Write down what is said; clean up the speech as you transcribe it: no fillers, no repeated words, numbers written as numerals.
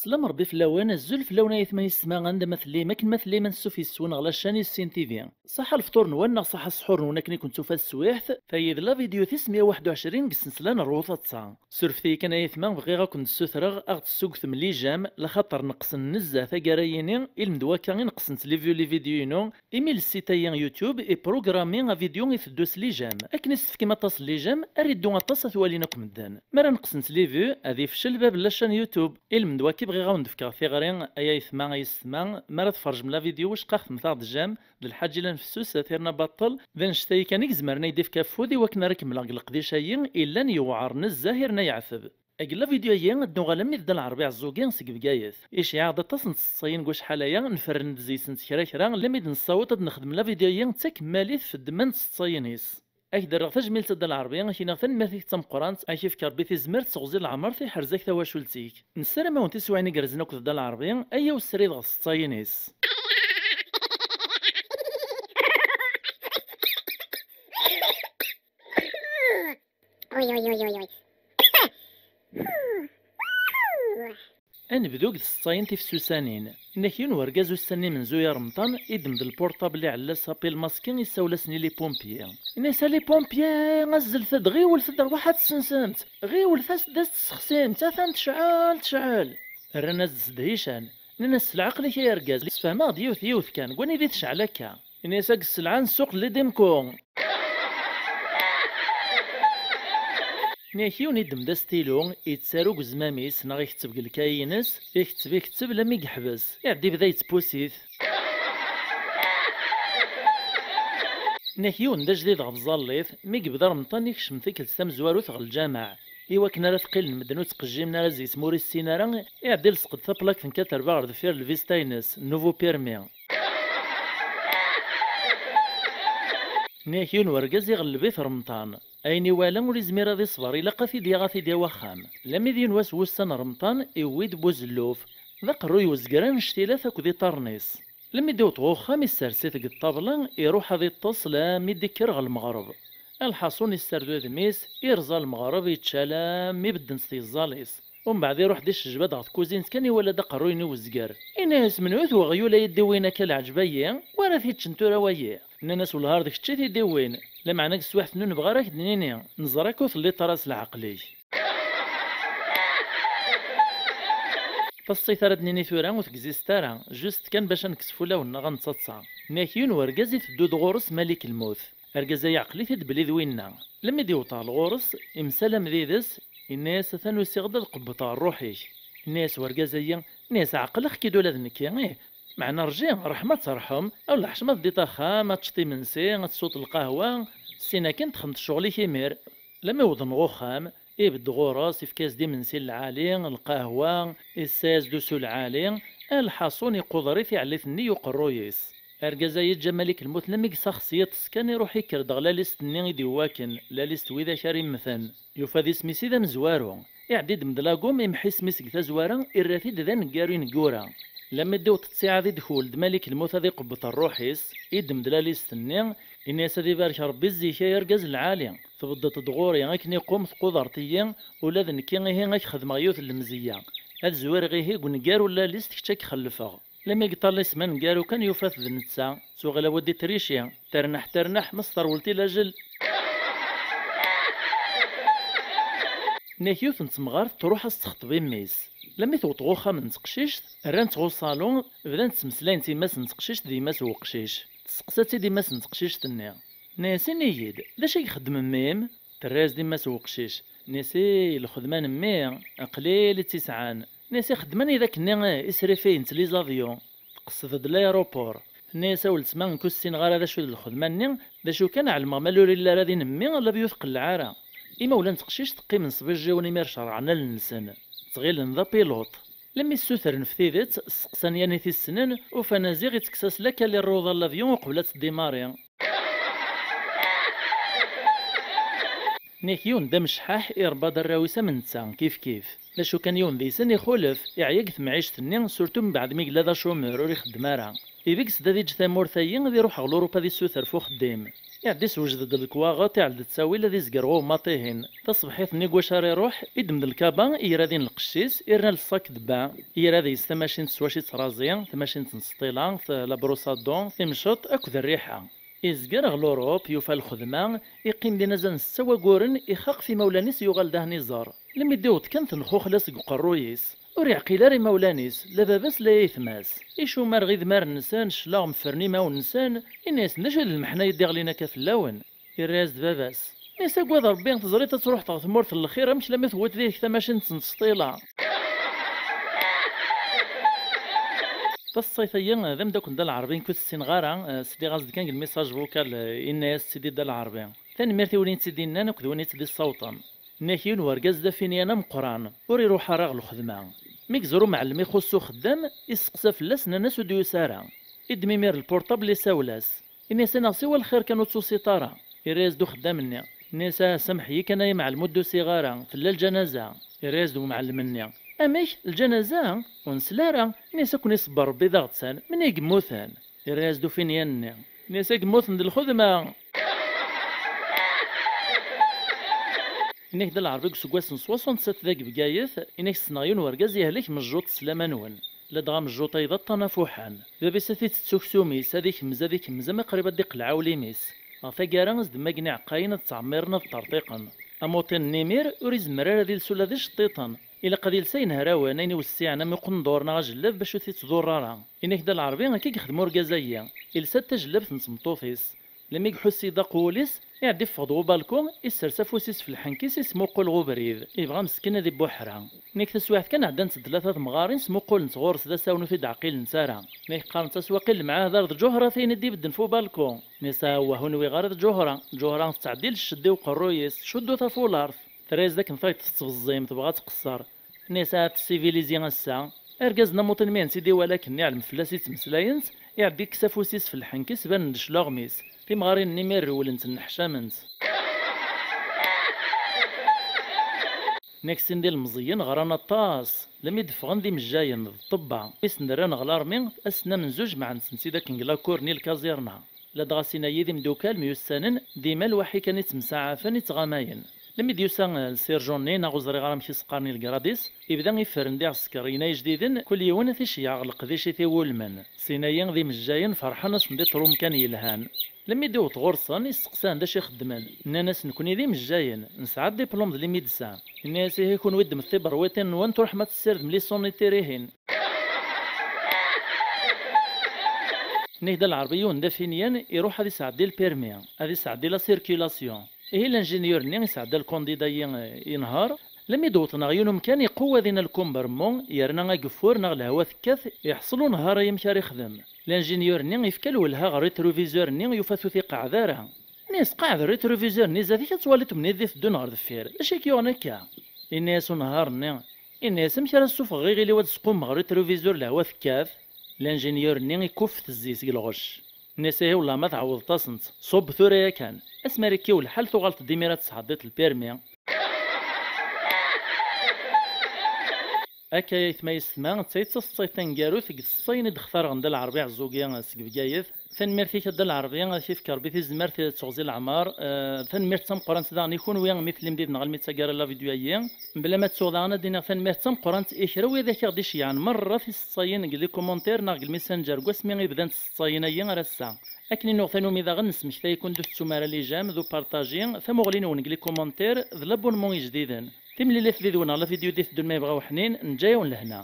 سلام ربي في اللوان الزول في اللون يثمن يسمى عند مثلي ما كنمثلي من السوفي السون غلا شاني السين تيفي صح الفطور نوانا صح السحور نونا كني كنتو في السويحت فايد لا فيديو 921 قسنسلان الروثة تصا سورفتي كان يثمن بغيغا كنت سوثرغ اغت السوق ثملي جام لخاطر نقصن نزا ثقرايني المدوا كان نقصن لي فيديو ايميل السيتايا يوتيوب اي بروغرامي فيديو يفدوس لي جام اكن استفكي ما تصل لي جام اريدو غطاس ثوالينكم الدان مرا نقصن لي فيو هذه فشل باب لاشان يوتيوب المدوا بغي غاون دفكا في غرين ايا يثما يسمع مرات فرج من لا فيديو واش قاخ مثار دجام للحاج الا نفسوس ثيرنا باطل ذا نشتي كان يزمرنا يديف كافودي وكنا ركم لاق القديشايين الا يوعر نزاهرنا يعثب اقلا فيديو هي دو غالمي ذا العربي عزوكين سك بقايث ايش يعاد تصن الصين كواش حاليا نفرن زيسن كرا لميد نصوت نخدم لا فيديو هي تكماليث في الدمان الصينيس أقدر تجميل تد العربية كي نغتن مثيك تم قرانت أكيف كربي في زمرت تغزي العمر في حرزك ثواشولتيك نسرى ما ونتي سواني قرزنا كد العربية أيا وسريد غصصاينيس نبدو قد الصين تيفسوسانين نكيون ورقازو السني من زويا رمضان يدمد البورطابل اللي على صابي الماسكين يساولسني لي بومبيي نيسا لي بومبيي غزل ثد غي ولثد واحد السنسنت غي ولثاس داس تسخسين تاثان تشعل رانا زدهيشان ننس العقل كي يرقاز فهما يوث كان قوني ذي تشعل هكا نيسا السلعان السوق اللي ديمكو ناكيون يدم دا ستيلو يتساروك زماميس نا يكتب الكاينس يكتب لما يحبس يعدي بدا يتبوسيث ناكيون دا جديد غف زاليث مي يبدا رمضان يكشم ثيك السام زواروث غل الجامع إوا كنا راه ثقيل المدن وتقجمنا راه زي سموري السينارا يعدي لسقط ثابلاك فنكاتر باغ دفير الفيستاينس نوفو بيرمي ناكيون ورقاز يغلبي في رمضان ايني والا ولي زمير غادي يصبر الا قافي ديا غافي ديا واخام لامي دين واس وسن رمضان يويد بوزلوف ذا قروي وزقران شتيلا ثاك ذي طرنيس لما يديو طوخام يسرسي ثق الطابلة يروح هذي الطص لامي يدكر غا المغرب الحصون يستردو ذميس يرزا المغرب يتشالا مي بدن ستيزاليس ومن بعد يروح ديش الجباد غا كوزين كان ولا دا قرويني وزقر إناس من عوث وغيولا يدي وينا كالعجبية ورا في تشنتورا وياه الناس والهار ديك تشي تيدي وين لا معناك سواحت نون بغا راك دنيني نزراك وثلي طراس العقلي فالسيطرة دنيني ثورا وتكزيستارا جوست كان باش نكسفو لونا غنتصاتصا ناكيون ورقازي تدود غورس ملك الموت ارقازا يعقلي تدبلي ذوينا لما ديوطا الغورس يمسلم ذيدس الناس ثانو يسيغد القبطة الروحي الناس ورقازيا ناس عقل اخكي دولا ذنكي معنا رجال رحمة ترحم أو حشمة ديتا خام تشطي منسي تصوت القهوة السينا كنت خمت شغلي كيمير لما يوضن غوخام يبد غوراس يفكاس دي منسي العالي القهوة الساز دوسو العالي الحصون يقضري في عليثني يقرويس ارقازا يتجمالك الموت لما يسخصيت سكان يروح يكرد غلا ليست ني دي واكن لا ليست ويذا كريم مثلا يفادي سميسي ذا مزوارو يعديد مدلاقوم يمحي سميسك ذا زوارا الرافيد ذا نقاري نقورا لما ديو تتساعة ذي دخول دمالك الموت هذي قبط الروحيس يدم دلالي ستني الناس هذي بارك ربي الزيكا يرقز العالي تبدت دغوري غاكني قوم ثقوضرتيا ولا ذنكي غي غاك خدم غيوث المزية هاد زوار غي هي قنقار ولا ليست كتاك خلفها لما يقطر لي سمان نقارو كان يوفاث ذنتسا سوغلا ودي تريشيا ترنح مصدر ولتي لاجل ناكيوث نتمغار تروح استخطبي ميس لما توطغو خام نتقشيش ران تغو صالون بدان تمسلاين تيماس نتقشيش ديماس وقشيش تسقساتي ديماس نتقشيش تنيا ناسي نيد لاش يخدم ميم تراز ديماس وقشيش ناسي الخدمان مي قليل تسعان ناسي خدمان اذا كنا اسرفين تلي زافيون تقصد لايروبور ناسا ولتما كوسين غير هذا شو الخدمان ذا شو كان على المغمالوري لا رادي نمي لا بيوثق العاره إما ولا نتقشيش تقي من صبي جاوني مير شرعنا للنسان تغيل نذا بيلوط لما السوثر نفثيذت سقسانيا نيثي السنان وفنازيغ يتكساس لك اللي الروضة لافيون وقبلات الديماريا نيكيون دا مشحاح إرباد الراويسة من تسان كيف لاشو كان يوم ذي سن يخولف يعيق في معيشة النين سورتو من بعد ميقلا ذا شومر وريخ دمارا إذيك سدا ديج ثامورثايين غادي يروح غل أوروبا دي سوثر فو خديم. يعدي سوجد الكواغا تاع تساوي لا دي زقرغو ماطيهن تصبحيت نيكواش راه يروح يدمد الكابان يرادين القشيس يرنا الصاك دبا يرادي يستماشين سواشي ترازيان تماشين تنسطيلان لا بروسادون تمشط اكو الريحه يزقر غلوروب يوفى الخدمة يقيم دينا زان سوا قورن يخاق في مولانيس يغال ده نزار لم يديوت كانت الخوخ لاسق قرويس وري عقيلاري مولانيس لا باباس لا يثماس يشو مار غيد مار النسان شلاغ مفرني ما ونسان الناس نجد المحنا يدي غلينا كفلاون يراز باباس ناس قواد ربي تزريت تروح تغثمورت الاخيره مش لما ثوت ذيك ثماشن تنسطيلا الصيفية ذم داك دا العربيين كنت السنغارة سيدي غازد كان الميساج فوكال الناس سيدي دا العربي ثاني ميرتي ولين سيدي نانا كذ ولين سيدي الصوتا ناكيون ورقاز دا فيني انا مقران وري روح راغ الخدمة ميك زرو معلم يخصو خدام يسقسا فلاس ناس وديو سارا ادمي مير البورطابل يساولاس الناس انا سوى الخير كانوا تسو سيطارة يريز دو خدامني الناس سمحي كان مع المدو صغارة في الجنازة يريز دو معلمني أميك الجنازة ونسلارا نيسا كون يصبر ربي ضغطسان من يقموثان يراز دو فين يني نيسا قموثن دي الخدمة إنك دا العربيك سكواس نصوصون تسات ذاك بقايث إنك سنغيون ورقاز يهلك مجوط سلامانون لا دغا مجوط أيضا طنافوحان بابي ساتي تسوكسومي ساديك مزاديك مزا قريبا ديق العاوليميس غفا كارانز دماقني عقاين تعمرنا بطرطيقا أموطين نيمير وريز مرارا ديال سولا دي شطيطان إلا قد لسين هراوان أين وسعنا ميقن دورنا غاجلاف باش تضر راه إنك دا العربي هكاك يخدمو ركازايا إلسا تجلاف نسمطوفيس لما يحسي دا قوليس يعدي فضو بالكون يسرسا فوسيس في الحنكيس يسموقول غوبريد يبغى مسكين هذي بوحرا نيك تسواحت كان عندنا ثلاثة مغارين سموقول نتغورس دا ساونو في دعقيل نسارا نيك قارن تسواقيل معاه دار جوهرة فين دي بدن فو بالكون نسا وهنوي غارد جوهرة تعديل الشدي وقرويس شدو تفو الارض تريز داك نفايت تصبزيم تبغى تقصر نسات سيفيليزيان الساعة اركازنا موطن سيدي ولكن يعلم فلاسي تمسلاينس يعدي كسافوسيس في الحنكيس بان ندش لاغميس في مغارين نيمير ولنت النحشامنت نكسين ديال المزيان غرانا طاس لم يدفغن دي مجاين الطبع اسندران غلارمين اسنا من زوج مع نسنسي داك نكلاكور نيل كازيرنا لا دغاسينا يدي مدوكال ميوسانن ديما الوحي كان يتمسعفن يتغاماين لما ديوسان السيرجوني ناغوزري غرام شي سقارني الكراديس يبدا يفرن ديع السكرينا جديدن كل يوم ثيش يغلق ذي شي ولمن سينايا ذي مجاين فرحان ندي تروم كان يلهان لما يديو تغرسان يسقسان دا شي خدمان الناس نكوني ذي مجاين نسعد ديبلوم ديال ميدسان الناس يكون ود مثبر ويتن وان تروح ما تسرد ملي صوني تيريهن نهدا العربيون دافينيان يروح هذه ساعة ديال البيرمي هذه ساعة ديال لا سيركيلاسيون إيه الانجينيور ني يساعد الكونديدا ينهار لم يدوط نغيونهم كان يقوى ذينا الكومبرمون يرنا قفور نغ الهوا ثكاث يحصلوا نهار يمشي يخدم الانجينيور ني يفكل ولها غير ريتروفيزور ني يفاثو ثي قعذارها ناس قاعد ريتروفيزور ني زادي كتواليت من يدي دون نهار دفير اش كيون هكا الناس نهار ني الناس مشى السوف غير اللي واد سقوم غير ريتروفيزور الهوا ثكاث الانجينيور ني يكف الزيت الغش الناس هي والله ما تعوض تصنت صوب ثوريا كان اسماريكي والحال ثغلط ديميرات صحديت البيرمي اكا يتميز ثمان تسيتصيط تنقارو ثق الصين دختار غندا العربية عزوقيا سكبقايث ثان ميرتي كدا العربية في كربيتي زمرتي تغزي العمار ثان ميرت تم قران تدان يكون ويا مثل مديد نغل ميت سكار لا فيديو بلا ما تسوغانا دينا ثان ميرت تم قران إخرا ويا ذاك غدي شيعان مرة في الصين قال لي كومونتير ناقل الميسنجر قسمي بدان الصين ايا راسا اكني نوثانو ميدا غنسمش فيكون يكون دوست سمارة لي جام ذو بارطاجي ثمغلين ونقلي كومونتير ذ لابونمون جديدا تملي لي في فيديو على فيديو ديت دون ما يبغاو حنين نجايون لهنا